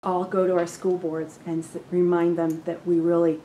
all go to our school boards and remind them that we really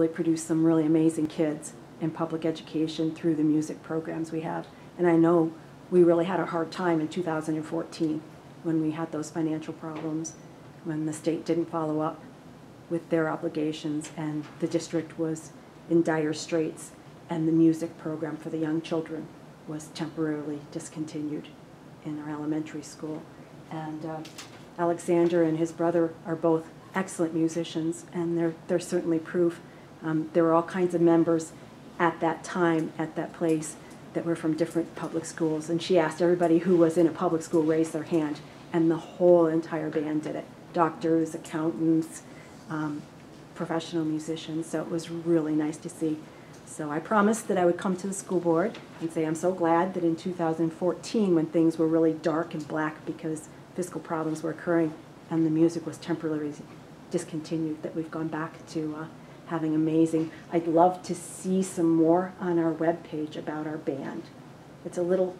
produce some really amazing kids in public education through the music programs we have. And I know we really had a hard time in 2014 when we had those financial problems, when the state didn't follow up with their obligations and the district was in dire straits, and the music program for the young children was temporarily discontinued in our elementary school. And Alexander and his brother are both excellent musicians, and they're certainly proof. There were all kinds of members at that time, at that place, that were from different public schools. And she asked everybody who was in a public school raise their hand, and the whole entire band did it. Doctors, accountants, professional musicians, so it was really nice to see. So I promised that I would come to the school board and say I'm so glad that in 2014, when things were really dark and black because fiscal problems were occurring and the music was temporarily discontinued, that we've gone back to having amazing. I'd love to see some more on our webpage about our band. It's a little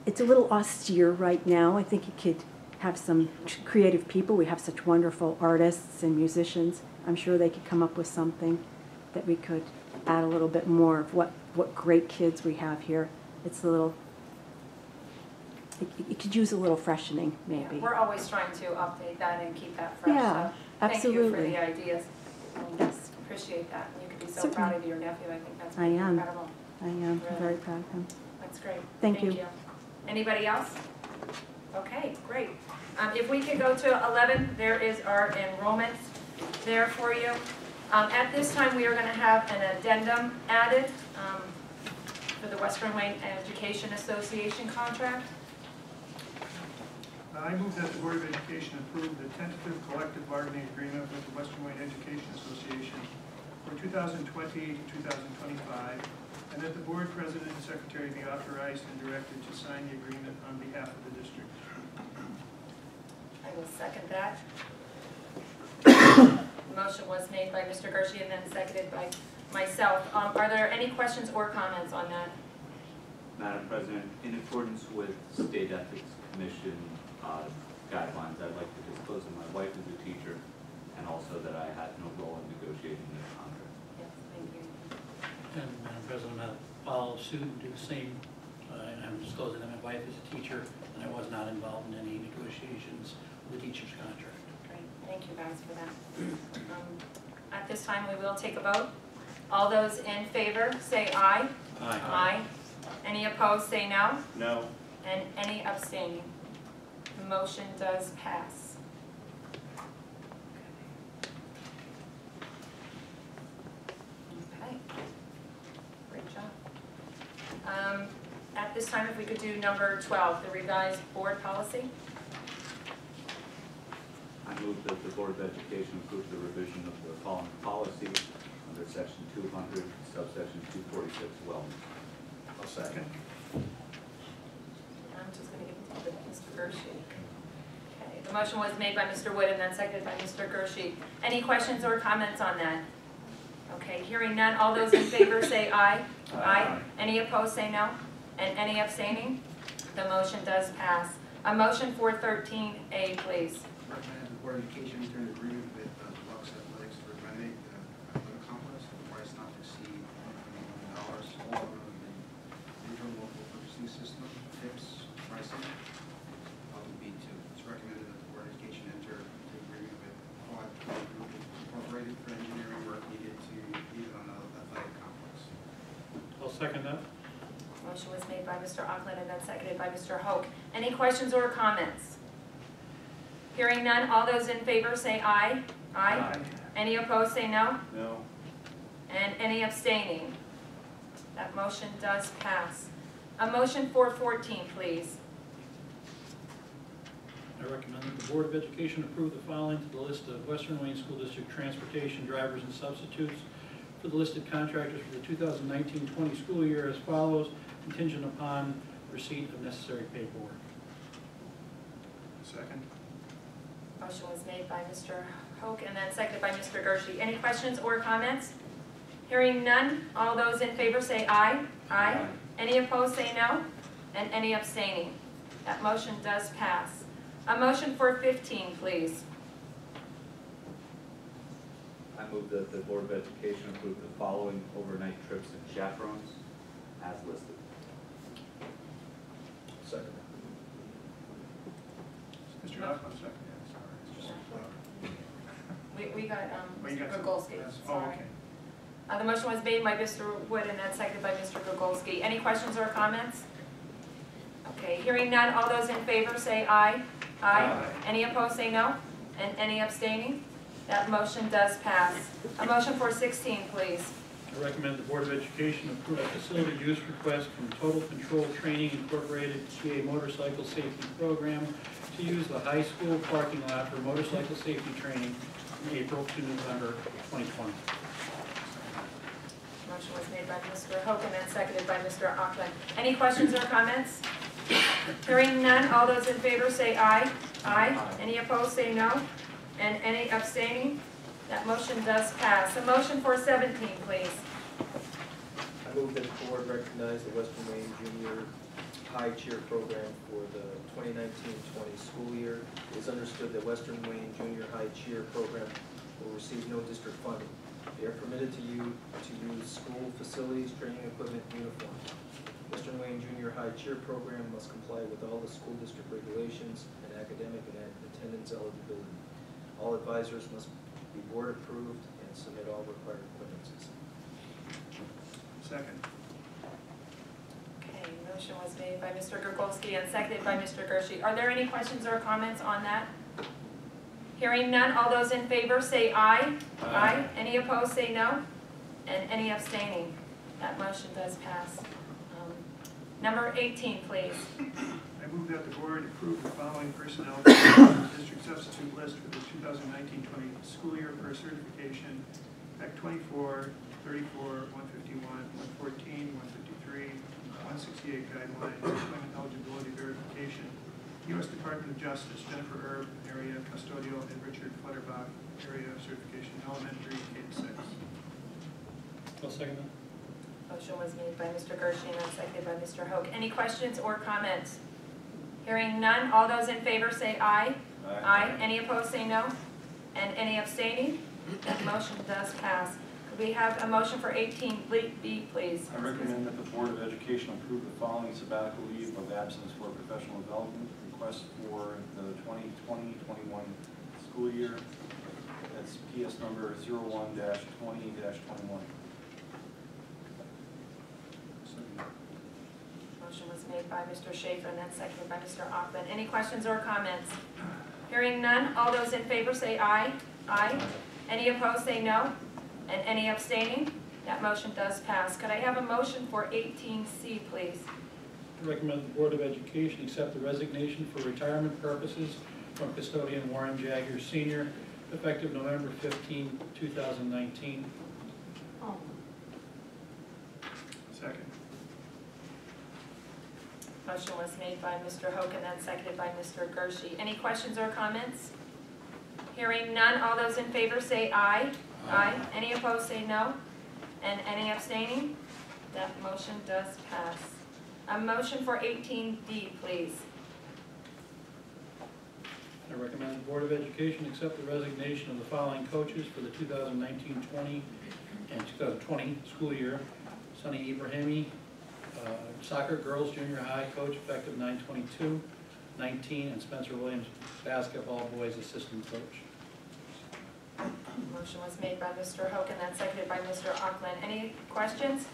austere right now. I think it could have some creative people. We have such wonderful artists and musicians. I'm sure they could come up with something that we could add a little bit more of what great kids we have here. It's a little, it could use a little freshening, maybe. Yeah, we're always trying to update that and keep that fresh. Yeah, so absolutely. Thank you for the ideas. Yes. Appreciate that. And you can be so Certainly. proud of your nephew. I think that's I am. incredible. I am. Really. I'm very proud of him. That's great. Thank you. Anybody else? Okay, great. If we could go to 11, there is our enrollments there for you. At this time, we are going to have an addendum added for the Western Wayne Education Association contract. I move that the Board of Education approve the tentative collective bargaining agreement with the Western Wayne Education Association for 2020 to 2025, and that the board president and secretary be authorized and directed to sign the agreement on behalf of the district. I will second that. Motion was made by Mr. Gershie and then seconded by myself. Are there any questions or comments on that? Madam President, in accordance with State Ethics Commission guidelines, I'd like to disclose that my wife is a teacher and also that I had no role in negotiating this contract. Yes, thank you. And Madam President, I'll follow suit and do the same. I'm disclosing that my wife is a teacher and I was not involved in any negotiations with the teacher's contract. Great, thank you guys for that. At this time, we will take a vote. All those in favor say aye. Aye. Aye. Any opposed say no. No. And any abstaining. The motion does pass. Okay. Great job. At this time, if we could do number 12, the revised board policy. I move that the Board of Education approve the revision of the following policy under section 200, subsection 246, wellness. I'll second. I'm just going to give it to Mr. Gershie. Okay, the motion was made by Mr. Wood and then seconded by Mr. Gershie. Any questions or comments on that? Okay, hearing none, all those in favor say aye. Aye. Any opposed say no. And any abstaining? The motion does pass. A motion for 13A, please. Recommend the Board of Education enter an agreement with Bucks Athletics to renovate the athletic complex for the price not to exceed $1 million. All of the regional local purchasing system, TIPS, pricing, will be B2. It's recommended that the Board of Education enter into agreement with Quad Group Incorporated for engineering work needed on the athletic complex. I'll second that. Motion was made by Mr. Auckland and then seconded by Mr. Hoke. Any questions or comments? Hearing none, all those in favor say aye. Aye. Aye. Any opposed say no. No. And any abstaining? That motion does pass. A motion for 14, please. I recommend that the Board of Education approve the following to the list of Western Wayne School District transportation drivers and substitutes for the listed contractors for the 2019-20 school year as follows, contingent upon receipt of necessary paperwork. Second. Motion was made by Mr. Hoke and then seconded by Mr. Gershie. Any questions or comments? Hearing none, all those in favor say aye. Aye. Any opposed say no. And any abstaining? That motion does pass. A motion for 15, please. move that the Board of Education approve the following overnight trips and chaperones as listed. Second. Mr. Hoffman, second, yeah, sorry. We got, Oh, you got Mr. some- Gogolski, yes. Oh, sorry. okay. The motion was made by Mr. Wood and then seconded by Mr. Gogolski. Any questions or comments? Okay, hearing none, all those in favor say aye. Aye. Any opposed say no. And any abstaining? That motion does pass. A motion for 16, please. I recommend the Board of Education approve a facility use request from Total Control Training Incorporated TA Motorcycle Safety Program to use the high school parking lot for motorcycle safety training from April to November 2020. Motion was made by Mr. Hook and then seconded by Mr. Auckland. Any questions or comments? Hearing none, all those in favor say aye. Aye. Any opposed say no. And any abstaining? That motion does pass. A motion for 17, please. I move that the board recognize the Western Wayne Junior High Cheer Program for the 2019-20 school year. It is understood that Western Wayne Junior High Cheer Program will receive no district funding. They are permitted to use school facilities, training equipment, and uniforms. Western Wayne Junior High Cheer Program must comply with all the school district regulations and academic and attendance eligibility. All advisors must be board approved and submit all required clearances. Second. Okay, motion was made by Mr. Gurgolski and seconded by Mr. Gershi. Are there any questions or comments on that? Hearing none, all those in favor say aye. Aye. Any opposed say no. And any abstaining? That motion does pass. Number 18, please. I move that the board approve the following personnel district substitute list for the 2019-20 school year for certification: Act 24, 34, 151, 114, 153, 168 guidelines, employment eligibility verification. U.S. Department of Justice, Jennifer Erb, area custodial, and Richard Flutterbach, area certification, elementary, K-6. I'll second that. Motion was made by Mr. Gershi and seconded by Mr. Hoag. Any questions or comments? Hearing none, all those in favor say aye. Aye. Any opposed say no. And any abstaining? That motion does pass. Could we have a motion for 18B, please? I recommend that the Board of Education approve the following sabbatical leave of absence for professional development request for the 2020-21 school year. That's PS number 01-20-21. Motion was made by Mr. Schaefer and then seconded by Mr. Auckland. Any questions or comments? Hearing none, all those in favor say aye. Aye. Any opposed say no. And any abstaining? That motion does pass. Could I have a motion for 18C, please? I recommend the Board of Education accept the resignation for retirement purposes from custodian Warren Jagger Sr., effective November 15, 2019. Second. Motion was made by Mr. Hoke and then seconded by Mr. Gershi. Any questions or comments? Hearing none, all those in favor say aye. Aye. Any opposed say no. And any abstaining? That motion does pass. A motion for 18D, please. I recommend the Board of Education accept the resignation of the following coaches for the 2019-20 and 2020 school year. Sunny Ibrahimi, soccer girls junior high coach, effective 9/22/19, and Spencer Williams, basketball boys assistant coach. Motion was made by Mr. Hoke and then seconded by Mr. Auckland. Any questions?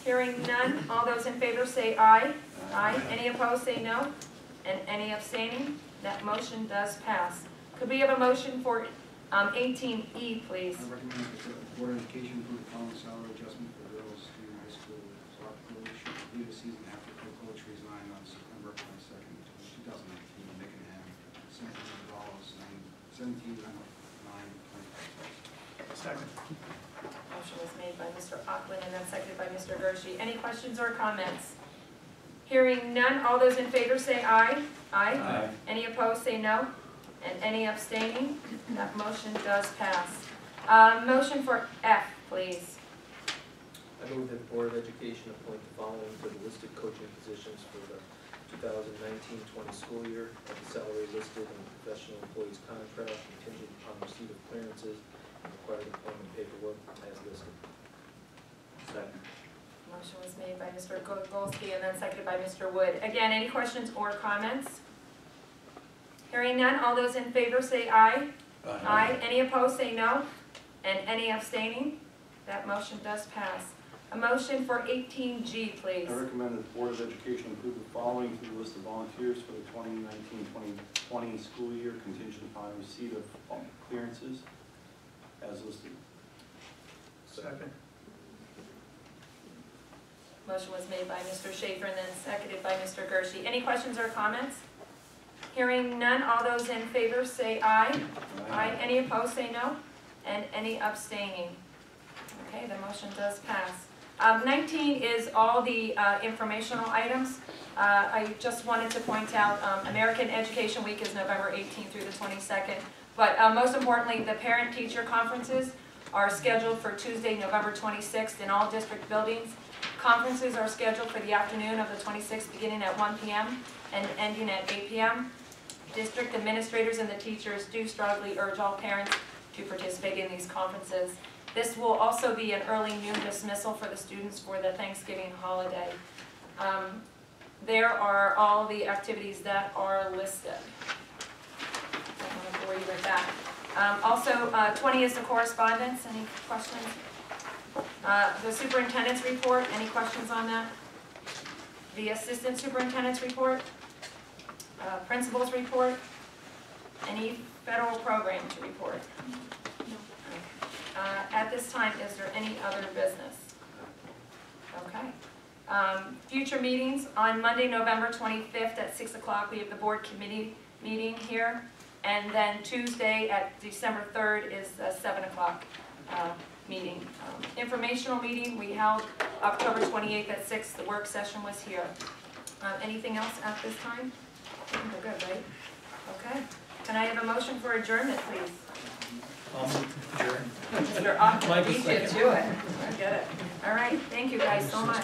Hearing none, all those in favor say aye. Aye. Any opposed say no. And any abstaining? That motion does pass. Could we have a motion for 18E, please? I recommend that the Board of Education approve the following salary adjustment for girls junior high school soccer coach, leave the season after co-coach resigned on September 22nd, 2019, making him $17,925. Second. Motion was made by Mr. Auckland and then seconded by Mr. Gershi. Any questions or comments? Hearing none, all those in favor say aye. Aye. Aye. Any opposed say no. And any abstaining? That motion does pass. Motion for F, please. I move that the Board of Education appoint the following to the listed coaching positions for the 2019-20 school year at the salary listed in the professional employees contract contingent upon receipt of clearances and required paperwork as listed. Second. Motion was made by Mr. Golsky and then seconded by Mr. Wood. Again, any questions or comments? Hearing none, all those in favor say aye. Aye. Any opposed say no. And any abstaining? That motion does pass. A motion for 18G, please. I recommend that the Board of Education approve the following to the list of volunteers for the 2019-2020 school year contingent upon receipt of clearances as listed. Second. Motion was made by Mr. Schaefer and then seconded by Mr. Gershi. Any questions or comments? Hearing none, all those in favor say aye. Aye. Any opposed say no. And any abstaining? Okay, the motion does pass. 19 is all the informational items. I just wanted to point out American Education Week is November 18th through the 22nd. But most importantly, the parent-teacher conferences are scheduled for Tuesday, November 26th in all district buildings. Conferences are scheduled for the afternoon of the 26th, beginning at 1 p.m. and ending at 8 p.m. District administrators and the teachers do strongly urge all parents to participate in these conferences. This will also be an early noon dismissal for the students for the Thanksgiving holiday. There are all the activities that are listed. I don't want to bore you with that. Also, 20 is the correspondence. Any questions? The superintendent's report, any questions on that? The assistant superintendent's report? Principal's report? Any federal program to report? At this time, is there any other business? Okay. Future meetings, on Monday, November 25th at 6 o'clock, we have the board committee meeting here. And then Tuesday at December 3rd is the 7 o'clock meeting. Informational meeting we held October 28th at 6. The work session was here. Anything else at this time? I think we're good, right? Okay. Can I have a motion for adjournment, please? I'll move to adjourn. Mr. Ock, Mike, beat you second. to it. I get it. All right, thank you guys so much.